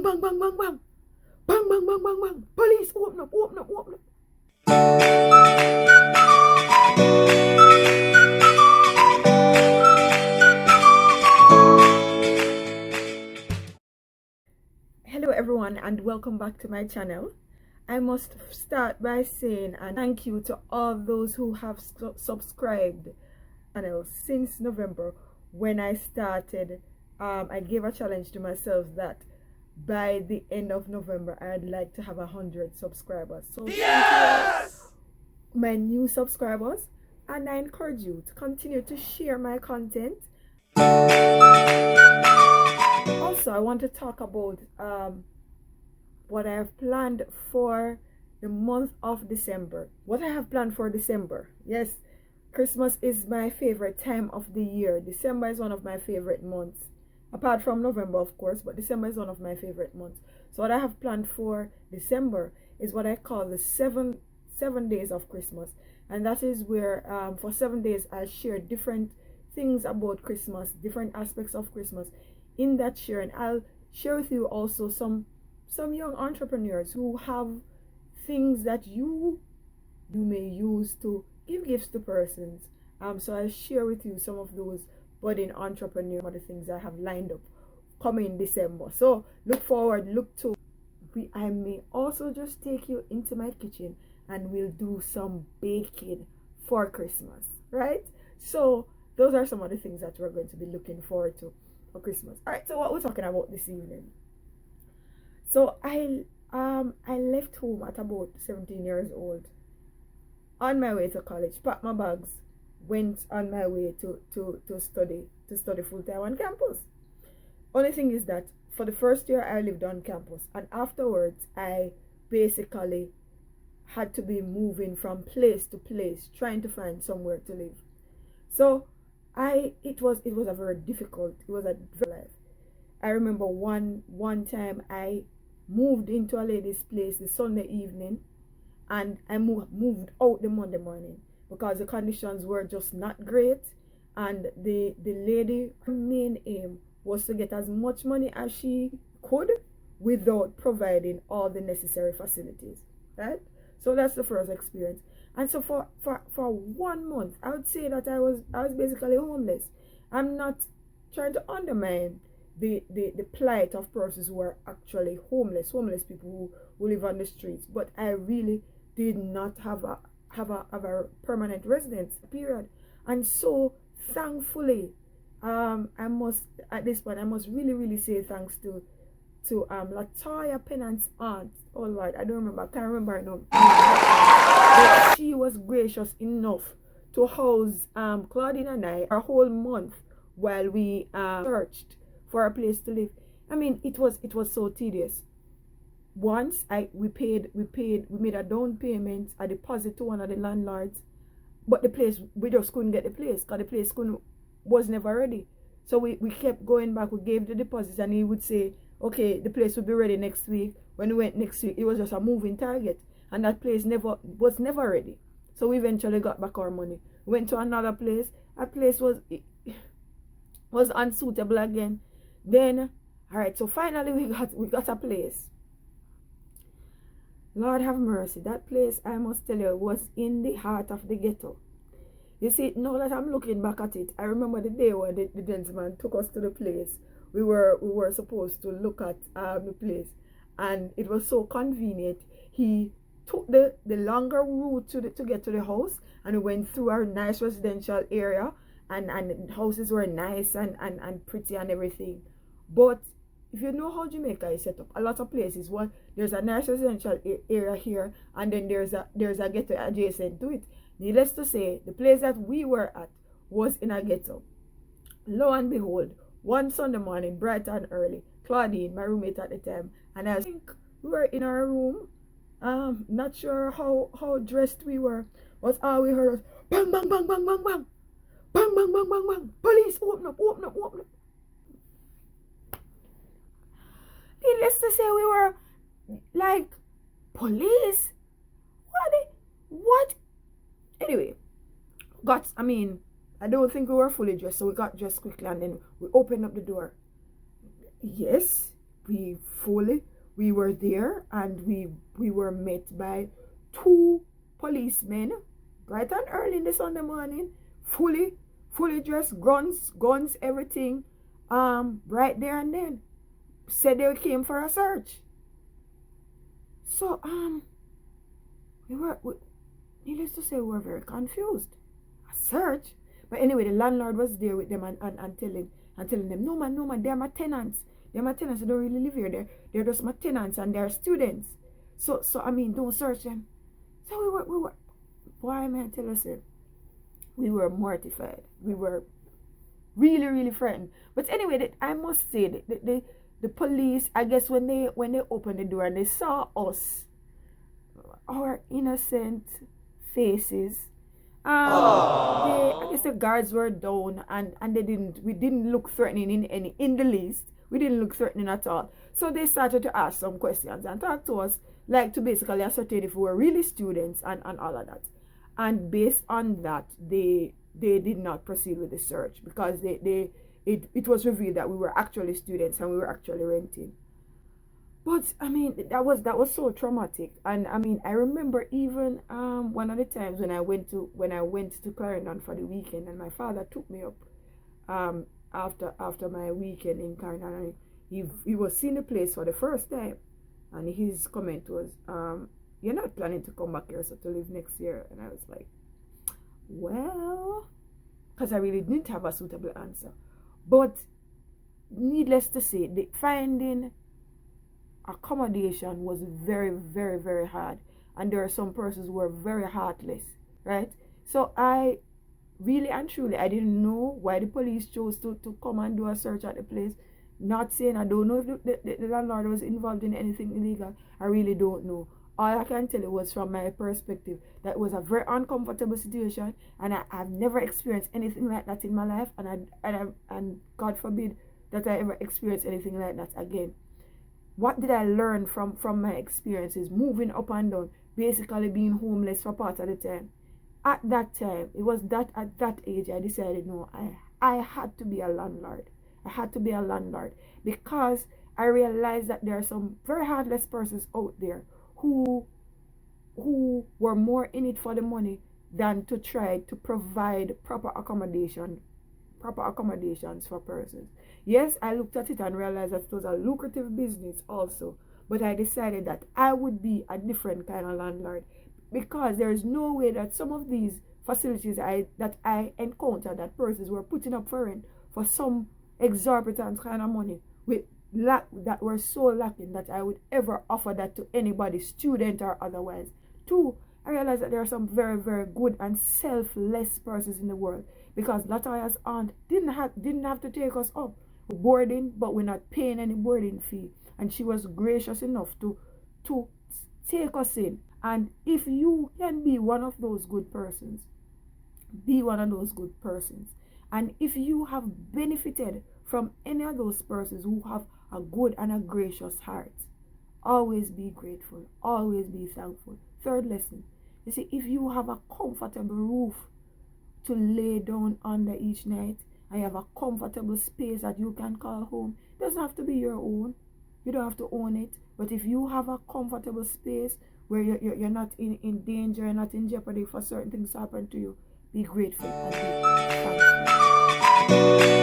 Bang, bang, bang, bang. Bang, bang, bang, bang, bang. Police, open up, open up, open up. Hello everyone and welcome back to my channel. I must start by saying and thank you to all those who have subscribed channel since November when I started. I gave a challenge to myself that by the end of November I'd like to have 100 subscribers. So yes! My new subscribers, and I encourage you to continue to share my content. Also, I want to talk about what I have planned for the month of December. What I have planned for December. Yes, Christmas is my favorite time of the year. December is one of my favorite months. Apart from November, of course, but December is one of my favorite months. So what I have planned for December is what I call the seven days of Christmas. And that is where for 7 days I share different things about Christmas, different aspects of Christmas. In that sharing, I'll share with you also some young entrepreneurs who have things that you may use to give gifts to persons. So I'll share with you some of those budding entrepreneurs, some of the things I have lined up coming December. So look forward, look to. I may also just take you into my kitchen and we'll do some baking for Christmas, right? So those are some of the things that we're going to be looking forward to for Christmas. All right, so what we're talking about this evening. So I left home at about 17 years old on my way to college, packed my bags, went on my way to study full-time on campus. Only thing is that for the first year I lived on campus, and afterwards I basically had to be moving from place to place trying to find somewhere to live. So it was a very difficult life. I remember one time I moved into a lady's place the Sunday evening, and I moved out the Monday morning because the conditions were just not great, and the lady, her main aim was to get as much money as she could without providing all the necessary facilities, right? So that's the first experience. And so for 1 month I would say that I was basically homeless. I'm not trying to undermine the plight of persons who are actually homeless people who live on the streets, but I really did not have a permanent residence period. And so thankfully, I must at this point I must really say thanks to Latoya Pennant's aunt. Oh Lord, I can't remember her name. But she was gracious enough to house Claudine and I a whole month while we searched for a place to live. I mean, it was so tedious. Once we made a down payment, a deposit to one of the landlords, but the place, we just couldn't get the place because the place was never ready. So we kept going back. We gave the deposit and he would say, okay, the place will be ready next week. When we went next week, it was just a moving target, and that place was never ready. So we eventually got back our money. Went to another place. That place was unsuitable again. Then, all right, so finally we got a place. Lord have mercy. That place, I must tell you, was in the heart of the ghetto. You see, now that I'm looking back at it, I remember the day when the gentleman took us to the place. We were supposed to look at the place, and it was so convenient. He took the longer route to get to the house, and we went through our nice residential area, and the houses were nice and pretty and everything. But if you know how Jamaica is set up, a lot of places, there's a nice residential area here, and then there's a ghetto adjacent to it. Needless to say, the place that we were at was in a ghetto. Lo and behold, one Sunday morning, bright and early, Claudine, my roommate at the time, and I think we were in our room, not sure how dressed we were, but all we heard was bang, bang, bang, bang, bang, bang, bang, bang, bang, bang, bang, police, open up, open up, open up. Needless to say, we were like, police? What? Anyway, I don't think we were fully dressed, so we got dressed quickly and then we opened up the door. Yes, we were there, and we were met by two policemen bright and early in the Sunday morning, fully dressed, guns, everything, right there and then. Said they came for a search. So needless to say, we were very confused. A search? But anyway, the landlord was there with them and telling them, no man, they're my tenants. They're my tenants. They don't really live here. They're just my tenants, and they're students. So I mean, don't search them. So we were why man tell us it? We were mortified. We were really frightened. But anyway, I must say the police, I guess when they opened the door and they saw us, our innocent faces, I guess the guards were down, and we didn't look threatening in the least. We didn't look threatening at all. So they started to ask some questions and talk to us, like to basically ascertain if we were really students and all of that. And based on that, they did not proceed with the search, because it was revealed that we were actually students and we were actually renting. But I mean, that was so traumatic. And I mean, I remember even one of the times when I went to Clarendon for the weekend, and my father took me up after my weekend in Clarendon, and he was seeing the place for the first time, and his comment was, you're not planning to come back here to live next year? And I was like, well, because I really didn't have a suitable answer. But needless to say, finding accommodation was very hard, and there are some persons who were very heartless, right? So I really and truly, I didn't know why the police chose to come and do a search at the place. Not saying I don't know if the landlord was involved in anything illegal. I really don't know. All I can tell you was from my perspective that it was a very uncomfortable situation, and I've never experienced anything like that in my life, and God forbid that I ever experience anything like that again. What did I learn from my experiences moving up and down, basically being homeless for part of the time? At that time, it was that at that age I decided, no, I had to be a landlord. I had to be a landlord, because I realized that there are some very heartless persons out there who were more in it for the money than to try to provide proper accommodation proper accommodations for persons. Yes, I looked at it and realized that it was a lucrative business also, but I decided that I would be a different kind of landlord, because there is no way that some of these facilities that I encountered that persons were putting up for rent for some exorbitant kind of money with that were so lacking that I would ever offer that to anybody, student or otherwise. Two, I realized that there are some very, very good and selfless persons in the world, because Latoya's aunt didn't have to take us up boarding, but we're not paying any boarding fee, and she was gracious enough to take us in. And if you can be one of those good persons, be one of those good persons. And if you have benefited from any of those persons who have a good and a gracious heart, always be grateful, always be thankful. Third lesson, you see, if you have a comfortable roof to lay down under each night, and you have a comfortable space that you can call home, it doesn't have to be your own. You don't have to own it. But if you have a comfortable space where you're not in danger, you're not in jeopardy for certain things to happen to you, be grateful and be thankful.